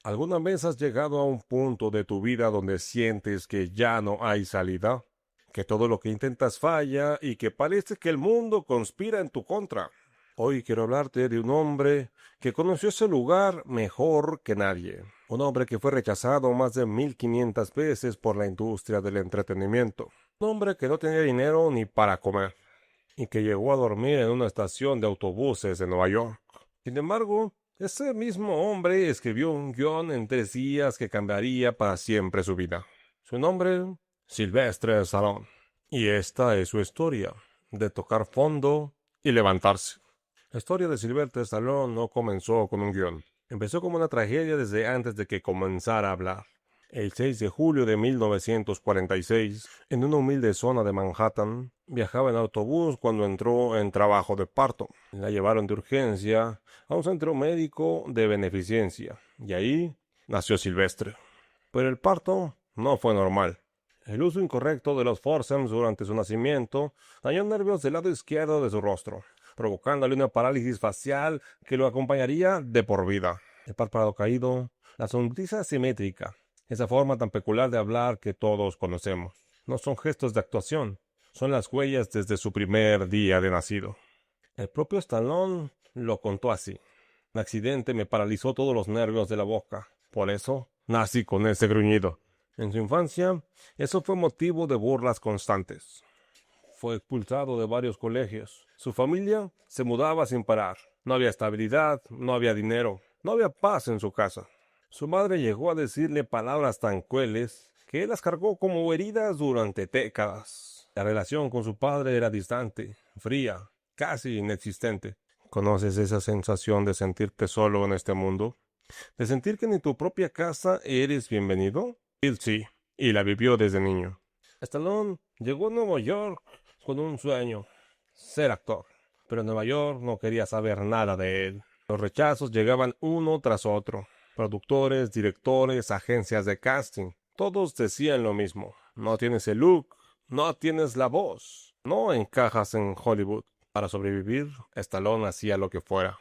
¿Alguna vez has llegado a un punto de tu vida donde sientes que ya no hay salida? Que todo lo que intentas falla y que parece que el mundo conspira en tu contra. Hoy quiero hablarte de un hombre que conoció ese lugar mejor que nadie. Un hombre que fue rechazado más de 1500 veces por la industria del entretenimiento. Un hombre que no tenía dinero ni para comer y que llegó a dormir en una estación de autobuses de Nueva York. Sin embargo, ese mismo hombre escribió un guión en 3 días que cambiaría para siempre su vida. Su nombre, Sylvester Stallone. Y esta es su historia, de tocar fondo y levantarse. La historia de Sylvester Stallone no comenzó con un guión. Empezó como una tragedia desde antes de que comenzara a hablar. El 6 de julio de 1946, en una humilde zona de Manhattan, viajaba en autobús cuando entró en trabajo de parto. La llevaron de urgencia a un centro médico de beneficencia, y ahí nació Silvestre. Pero el parto no fue normal. El uso incorrecto de los forceps durante su nacimiento dañó nervios del lado izquierdo de su rostro, provocándole una parálisis facial que lo acompañaría de por vida. El párpado caído, la sonrisa asimétrica, esa forma tan peculiar de hablar que todos conocemos. No son gestos de actuación, son las huellas desde su primer día de nacido. El propio Stallone lo contó así. Un accidente me paralizó todos los nervios de la boca. Por eso nací con ese gruñido. En su infancia, eso fue motivo de burlas constantes. Fue expulsado de varios colegios. Su familia se mudaba sin parar. No había estabilidad, no había dinero, no había paz en su casa. Su madre llegó a decirle palabras tan crueles que él las cargó como heridas durante décadas. La relación con su padre era distante, fría, casi inexistente. ¿Conoces esa sensación de sentirte solo en este mundo? ¿De sentir que en tu propia casa eres bienvenido? Él sí, y la vivió desde niño. Stallone llegó a Nueva York con un sueño, ser actor. Pero Nueva York no quería saber nada de él. Los rechazos llegaban uno tras otro. Productores, directores, agencias de casting, todos decían lo mismo. No tienes el look, no tienes la voz, no encajas en Hollywood. Para sobrevivir, Stallone hacía lo que fuera.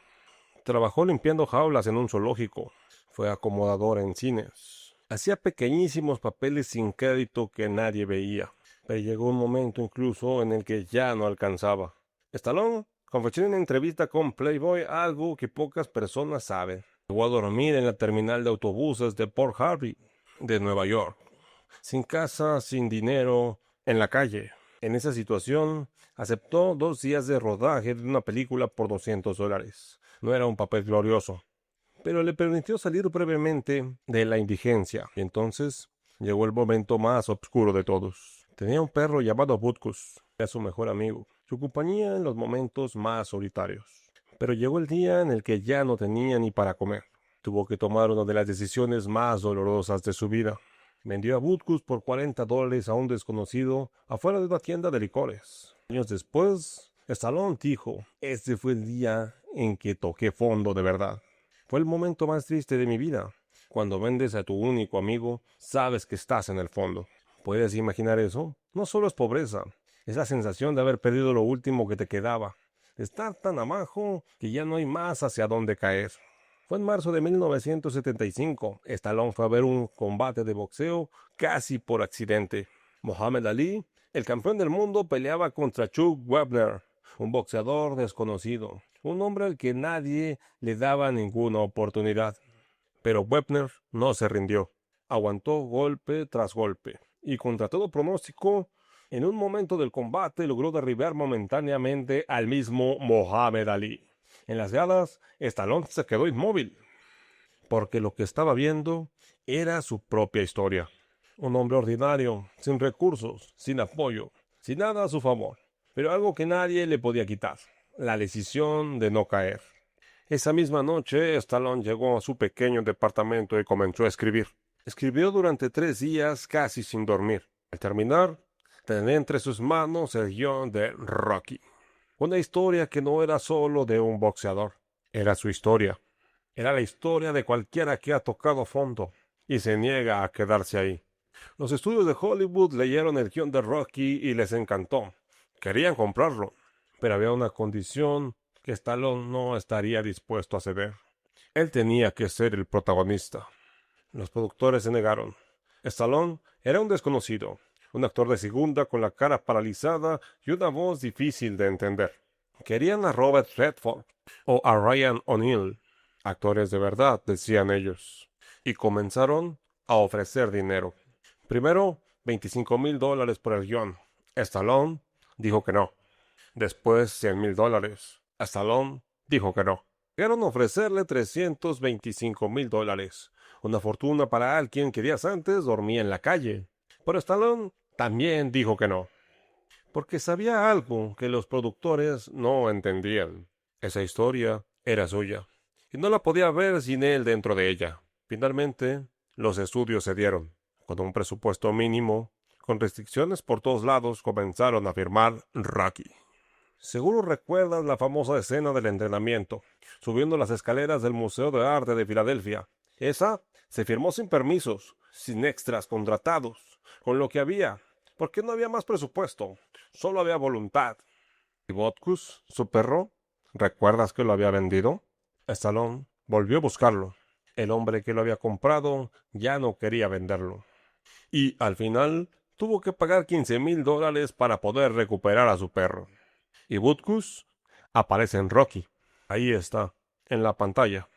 Trabajó limpiando jaulas en un zoológico. Fue acomodador en cines. Hacía pequeñísimos papeles sin crédito que nadie veía. Pero llegó un momento incluso en el que ya no alcanzaba. Stallone confesó en una entrevista con Playboy algo que pocas personas saben. Llegó a dormir en la terminal de autobuses de Port Harvey, de Nueva York. Sin casa, sin dinero, en la calle. En esa situación, aceptó 2 días de rodaje de una película por $200. No era un papel glorioso, pero le permitió salir brevemente de la indigencia. Y entonces llegó el momento más oscuro de todos. Tenía un perro llamado Butkus. Era su mejor amigo, su compañía en los momentos más solitarios. Pero llegó el día en el que ya no tenía ni para comer. Tuvo que tomar una de las decisiones más dolorosas de su vida. Vendió a Butkus por $40 a un desconocido afuera de una tienda de licores. Años después, Stallone dijo, ese fue el día en que toqué fondo de verdad. Fue el momento más triste de mi vida. Cuando vendes a tu único amigo, sabes que estás en el fondo. ¿Puedes imaginar eso? No solo es pobreza, es la sensación de haber perdido lo último que te quedaba. De estar tan abajo que ya no hay más hacia dónde caer. Fue en marzo de 1975. Stallone fue a ver un combate de boxeo casi por accidente. Muhammad Ali, el campeón del mundo, peleaba contra Chuck Webner, un boxeador desconocido, un hombre al que nadie le daba ninguna oportunidad. Pero Webner no se rindió. Aguantó golpe tras golpe y contra todo pronóstico, en un momento del combate logró derribar momentáneamente al mismo Muhammad Ali. En las gradas, Stallone se quedó inmóvil, porque lo que estaba viendo era su propia historia. Un hombre ordinario, sin recursos, sin apoyo, sin nada a su favor, pero algo que nadie le podía quitar, la decisión de no caer. Esa misma noche, Stallone llegó a su pequeño departamento y comenzó a escribir. Escribió durante 3 días casi sin dormir. Al terminar, tenía entre sus manos el guión de Rocky. Una historia que no era solo de un boxeador, era su historia. Era la historia de cualquiera que ha tocado fondo y se niega a quedarse ahí. Los estudios de Hollywood leyeron el guión de Rocky y les encantó. Querían comprarlo, pero había una condición que Stallone no estaría dispuesto a ceder. Él tenía que ser el protagonista. Los productores se negaron. Stallone era un desconocido, un actor de segunda con la cara paralizada y una voz difícil de entender. Querían a Robert Redford o a Ryan O'Neal, actores de verdad, decían ellos, y comenzaron a ofrecer dinero. Primero, $25,000 por el guión. Stallone dijo que no. Después, $100,000. Stallone dijo que no. Llegaron a ofrecerle $325,000, una fortuna para alguien que días antes dormía en la calle. Pero Stallone también dijo que no, porque sabía algo que los productores no entendían. Esa historia era suya, y no la podía ver sin él dentro de ella. Finalmente, los estudios cedieron. Con un presupuesto mínimo, con restricciones por todos lados, comenzaron a firmar Rocky. Seguro recuerdas la famosa escena del entrenamiento, subiendo las escaleras del Museo de Arte de Filadelfia. Esa se firmó sin permisos, sin extras contratados, con lo que había, porque no había más presupuesto, solo había voluntad. ¿Y Butkus, su perro? ¿Recuerdas que lo había vendido? Stallone volvió a buscarlo. El hombre que lo había comprado ya no quería venderlo. Y al final tuvo que pagar $15,000 para poder recuperar a su perro. Y Butkus aparece en Rocky. Ahí está, en la pantalla,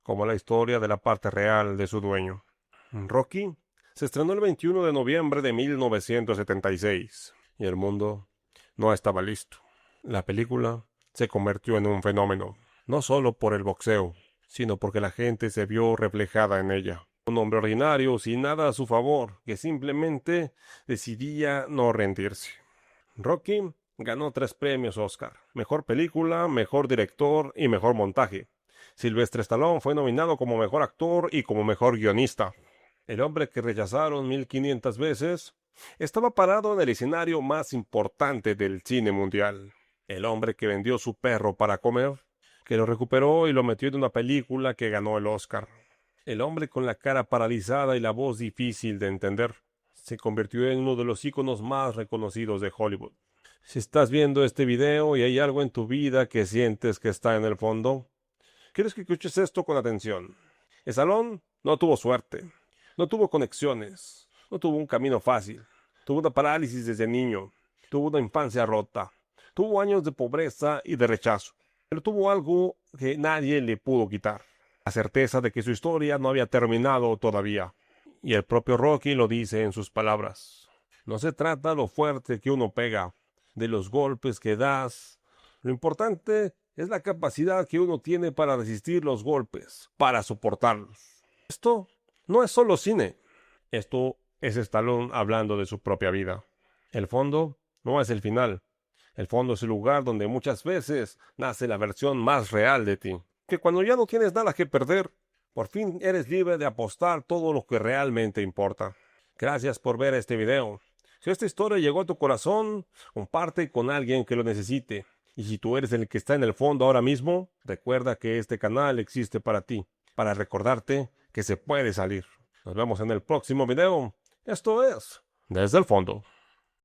como la historia de la parte real de su dueño. Rocky se estrenó el 21 de noviembre de 1976 y el mundo no estaba listo. La película se convirtió en un fenómeno, no solo por el boxeo, sino porque la gente se vio reflejada en ella. Un hombre ordinario, sin nada a su favor, que simplemente decidía no rendirse. Rocky ganó 3 premios Oscar: mejor película, mejor director y mejor montaje. Sylvester Stallone fue nominado como mejor actor y como mejor guionista. El hombre que rechazaron 1500 veces estaba parado en el escenario más importante del cine mundial. El hombre que vendió su perro para comer, que lo recuperó y lo metió en una película que ganó el Oscar. El hombre con la cara paralizada y la voz difícil de entender se convirtió en uno de los íconos más reconocidos de Hollywood. Si estás viendo este video y hay algo en tu vida que sientes que está en el fondo, quiero que escuches esto con atención. Stallone no tuvo suerte, no tuvo conexiones, no tuvo un camino fácil, tuvo una parálisis desde niño, tuvo una infancia rota, tuvo años de pobreza y de rechazo, pero tuvo algo que nadie le pudo quitar: la certeza de que su historia no había terminado todavía. Y el propio Rocky lo dice en sus palabras. No se trata de lo fuerte que uno pega, de los golpes que das. Lo importante es la capacidad que uno tiene para resistir los golpes, para soportarlos. Esto no es solo cine. Esto es Stallone hablando de su propia vida. El fondo no es el final. El fondo es el lugar donde muchas veces nace la versión más real de ti. Que cuando ya no tienes nada que perder, por fin eres libre de apostar todo lo que realmente importa. Gracias por ver este video. Si esta historia llegó a tu corazón, comparte con alguien que lo necesite. Y si tú eres el que está en el fondo ahora mismo, recuerda que este canal existe para ti, para recordarte que se puede salir. Nos vemos en el próximo video. Esto es Desde el Fondo.